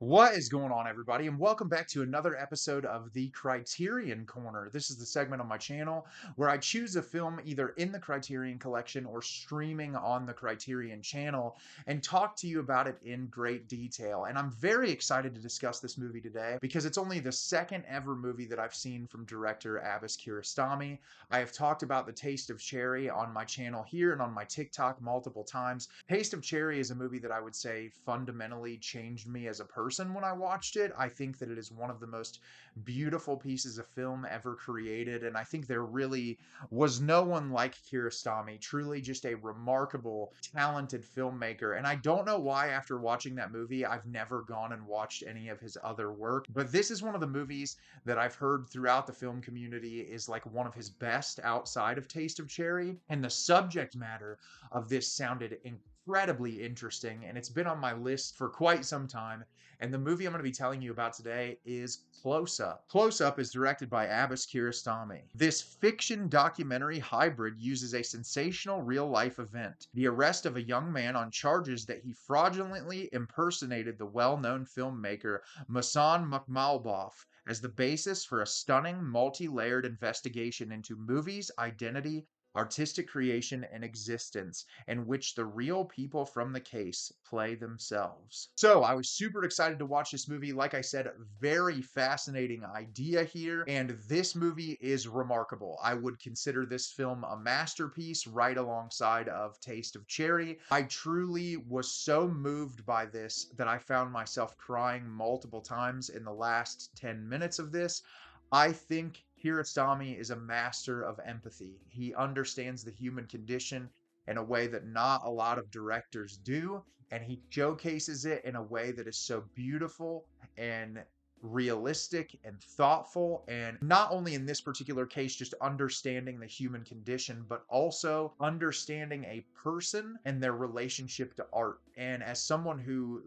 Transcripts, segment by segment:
What is going on, everybody? And welcome back to another episode of the Criterion Corner. This is the segment on my channel where I choose a film either in the Criterion collection or streaming on the Criterion channel and talk to you about it in great detail. And I'm very excited to discuss this movie today because it's only the second ever movie that I've seen from director Abbas Kiarostami. I have talked about The Taste of Cherry on my channel here and on my TikTok multiple times. Taste of Cherry is a movie that I would say fundamentally changed me as a person when I watched it. I think that it is one of the most beautiful pieces of film ever created, and I think there really was no one like Kiarostami. Truly just a remarkable, talented filmmaker, and I don't know why after watching that movie I've never gone and watched any of his other work, but this is one of the movies that I've heard throughout the film community is like one of his best outside of Taste of Cherry, and the subject matter of this sounded incredibly interesting, and it's been on my list for quite some time. And the movie I'm going to be telling you about today is Close-Up. Close-Up is directed by Abbas Kiarostami. This fiction documentary hybrid uses a sensational real-life event, the arrest of a young man on charges that he fraudulently impersonated the well-known filmmaker Mohsen Makhmalbaf, as the basis for a stunning, multi-layered investigation into movies, identity, artistic creation, and existence, in which the real people from the case play themselves. So I was super excited to watch this movie. Like I said, very fascinating idea here, and this movie is remarkable. I would consider this film a masterpiece right alongside of Taste of Cherry. I truly was so moved by this that I found myself crying multiple times in the last 10 minutes of this. I think Kiarostami is a master of empathy. He understands the human condition in a way that not a lot of directors do, and he showcases it in a way that is so beautiful and realistic and thoughtful, and not only in this particular case just understanding the human condition, but also understanding a person and their relationship to art. And as someone who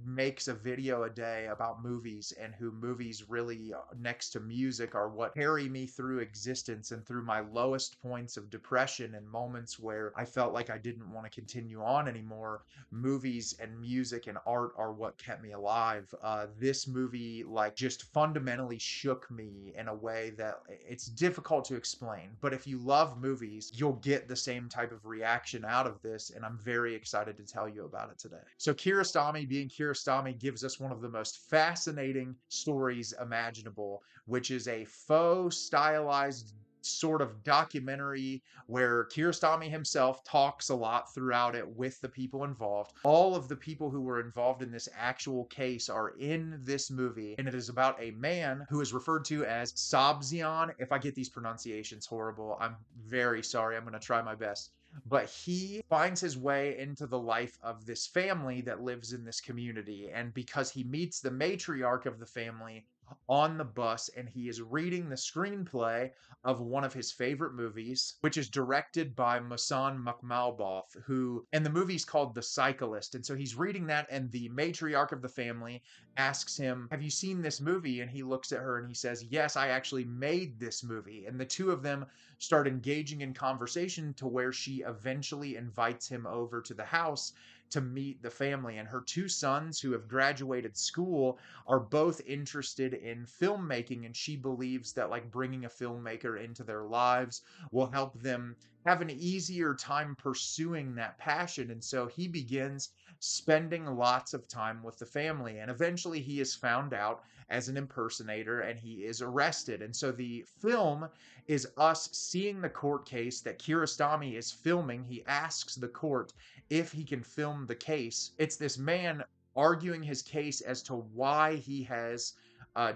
makes a video a day about movies, and who movies really next to music are what carry me through existence and through my lowest points of depression and moments where I felt like I didn't want to continue on anymore, movies and music and art are what kept me alive. This movie just fundamentally shook me in a way that it's difficult to explain, but if you love movies you'll get the same type of reaction out of this, and I'm very excited to tell you about it today. So Kiarostami, being Kiarostami, gives us one of the most fascinating stories imaginable, which is a faux stylized sort of documentary where Kiarostami himself talks a lot throughout it with the people involved. All of the people who were involved in this actual case are in this movie, and it is about a man who is referred to as Sabzian. If I get these pronunciations horrible, I'm very sorry. I'm going to try my best. But he finds his way into the life of this family that lives in this community, and because he meets the matriarch of the family on the bus, and he is reading the screenplay of one of his favorite movies, which is directed by Mohsen Makhmalbaf, and the movie's called The Cyclist. And so he's reading that, and the matriarch of the family asks him, "Have you seen this movie?" And he looks at her and he says, "Yes, I actually made this movie." And the two of them start engaging in conversation to where she eventually invites him over to the house to meet the family. And her two sons, who have graduated school, are both interested in filmmaking, and she believes that bringing a filmmaker into their lives will help them have an easier time pursuing that passion. And so he begins spending lots of time with the family, and eventually he is found out as an impersonator and he is arrested. And so the film is us seeing the court case that Kiarostami is filming. He asks the court if he can film the case. It's this man arguing his case as to why he has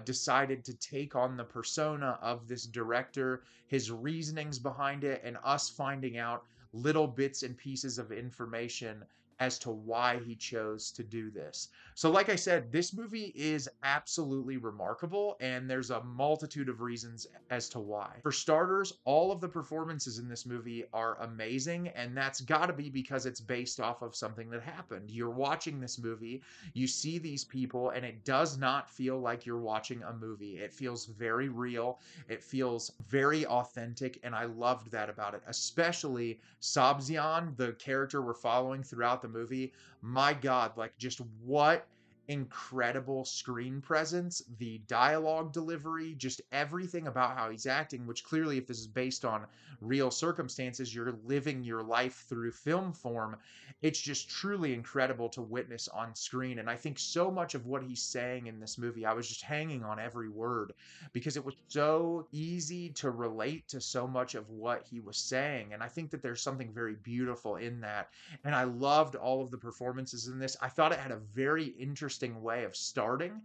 decided to take on the persona of this director, his reasonings behind it, and us finding out little bits and pieces of information as to why he chose to do this. So like I said, this movie is absolutely remarkable, and there's a multitude of reasons as to why. For starters, all of the performances in this movie are amazing, and that's got to be because it's based off of something that happened. You're watching this movie, you see these people, and it does not feel like you're watching a movie. It feels very real, it feels very authentic, and I loved that about it. Especially Sabzian, the character we're following throughout the movie. My God, just what incredible screen presence, the dialogue delivery, just everything about how he's acting, which clearly, if this is based on real circumstances, you're living your life through film form. It's just truly incredible to witness on screen. And I think so much of what he's saying in this movie, I was just hanging on every word because it was so easy to relate to so much of what he was saying. And I think that there's something very beautiful in that, and I loved all of the performances in this. I thought it had a very interesting way of starting.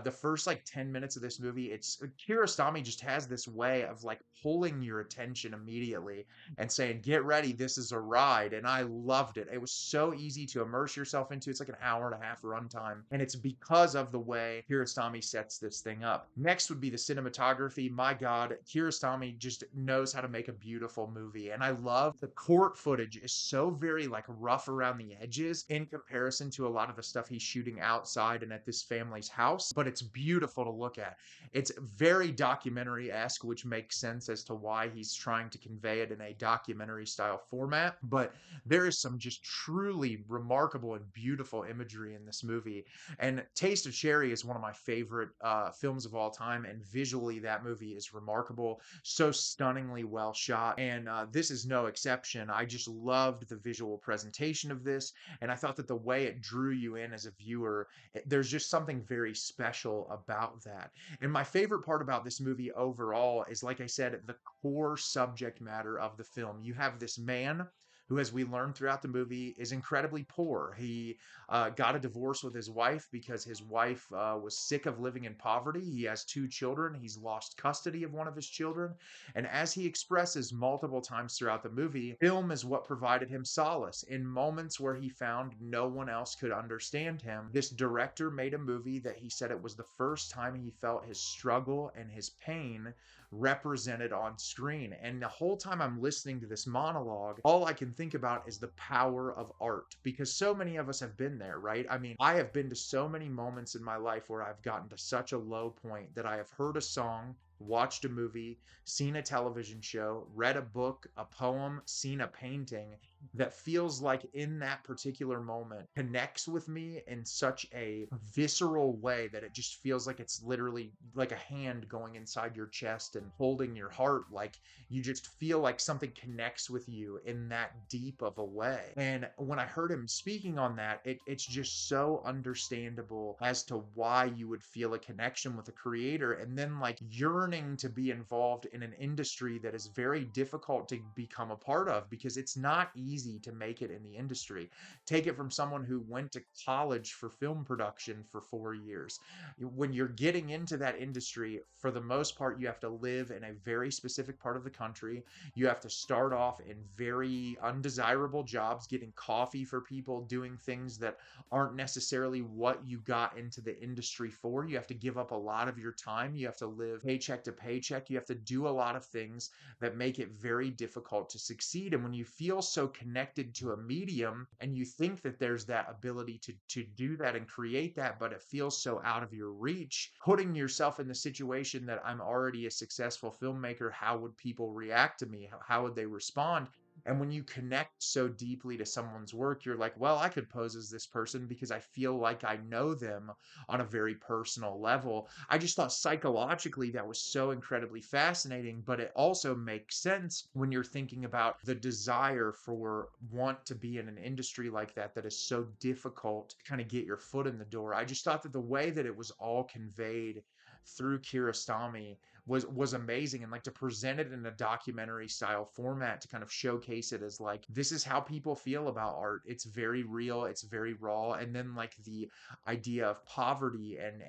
The first like 10 minutes of this movie, it's Kiarostami just has this way of like pulling your attention immediately and saying, "Get ready, this is a ride." And I loved it. It was so easy to immerse yourself into. It's like an hour and a half runtime, and it's because of the way Kiarostami sets this thing up. Next would be the cinematography. My God, Kiarostami just knows how to make a beautiful movie, and I love the court footage is so very like rough around the edges in comparison to a lot of the stuff he's shooting outside and at this family's house, but it's beautiful to look at. It's very documentary-esque, which makes sense as to why he's trying to convey it in a documentary style format, but there is some just truly remarkable and beautiful imagery in this movie. And Taste of Cherry is one of my favorite films of all time, and visually that movie is remarkable, so stunningly well shot, and this is no exception. I just loved the visual presentation of this, and I thought that the way it drew you in as a viewer, there's just something very special about that. And my favorite part about this movie overall is, like I said, the core subject matter of the film. You have this man who, as we learn throughout the movie, is incredibly poor. He got a divorce with his wife because his wife was sick of living in poverty. He has two children. He's lost custody of one of his children. And as he expresses multiple times throughout the movie, film is what provided him solace. In moments where he found no one else could understand him, this director made a movie that he said it was the first time he felt his struggle and his pain represented on screen. And the whole time I'm listening to this monologue, all I can think about is the power of art, because so many of us have been there, right? I mean, I have been to so many moments in my life where I've gotten to such a low point that I have heard a song, watched a movie, seen a television show, read a book, a poem, seen a painting that feels like in that particular moment connects with me in such a visceral way that it just feels like it's literally like a hand going inside your chest and holding your heart. Like you just feel like something connects with you in that deep of a way. And when I heard him speaking on that, it's just so understandable as to why you would feel a connection with a creator, and then like yearning to be involved in an industry that is very difficult to become a part of, because it's not easy to make it in the industry. Take it from someone who went to college for film production for 4 years. When you're getting into that industry, for the most part, you have to live in a very specific part of the country. You have to start off in very undesirable jobs, getting coffee for people, doing things that aren't necessarily what you got into the industry for. You have to give up a lot of your time. You have to live paycheck to paycheck. You have to do a lot of things that make it very difficult to succeed. And when you feel so connected to a medium and you think that there's that ability to do that and create that, but it feels so out of your reach, putting yourself in the situation that I'm already a successful filmmaker, how would people react to me? How would they respond? And when you connect so deeply to someone's work, you're like, well, I could pose as this person because I feel like I know them on a very personal level. I just thought psychologically that was so incredibly fascinating, but it also makes sense when you're thinking about the desire for want to be in an industry like that that is so difficult to kind of get your foot in the door. I just thought that the way that it was all conveyed through Kiarostami was amazing, and like to present it in a documentary style format to kind of showcase it as like, this is how people feel about art. It's very real, it's very raw. And then like the idea of poverty and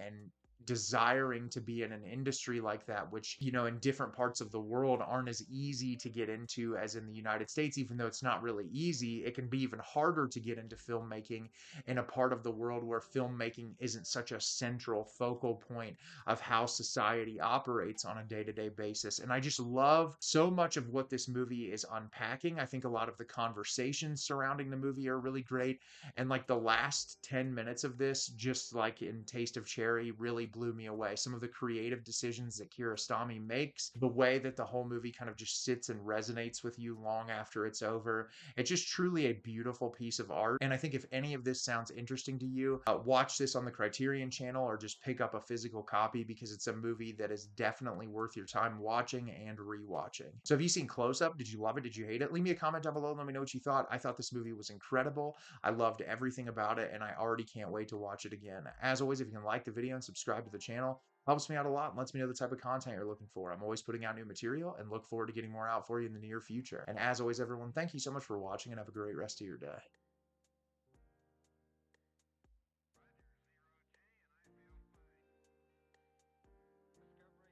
desiring to be in an industry like that, which, you know, in different parts of the world aren't as easy to get into as in the United States. Even though it's not really easy, it can be even harder to get into filmmaking in a part of the world where filmmaking isn't such a central focal point of how society operates on a day-to-day basis. And I just love so much of what this movie is unpacking. I think a lot of the conversations surrounding the movie are really great, and like the last 10 minutes of this, just like in Taste of Cherry, really blew me away. Some of the creative decisions that Kiarostami makes, the way that the whole movie kind of just sits and resonates with you long after it's over. It's just truly a beautiful piece of art. And I think if any of this sounds interesting to you, watch this on the Criterion channel or just pick up a physical copy, because it's a movie that is definitely worth your time watching and rewatching. So have you seen Close-Up? Did you love it? Did you hate it? Leave me a comment down below. Let me know what you thought. I thought this movie was incredible. I loved everything about it, and I already can't wait to watch it again. As always, if you can like the video and subscribe to the channel, helps me out a lot and lets me know the type of content you're looking for. I'm always putting out new material and look forward to getting more out for you in the near future. And as always, everyone, thank you so much for watching and have a great rest of your day.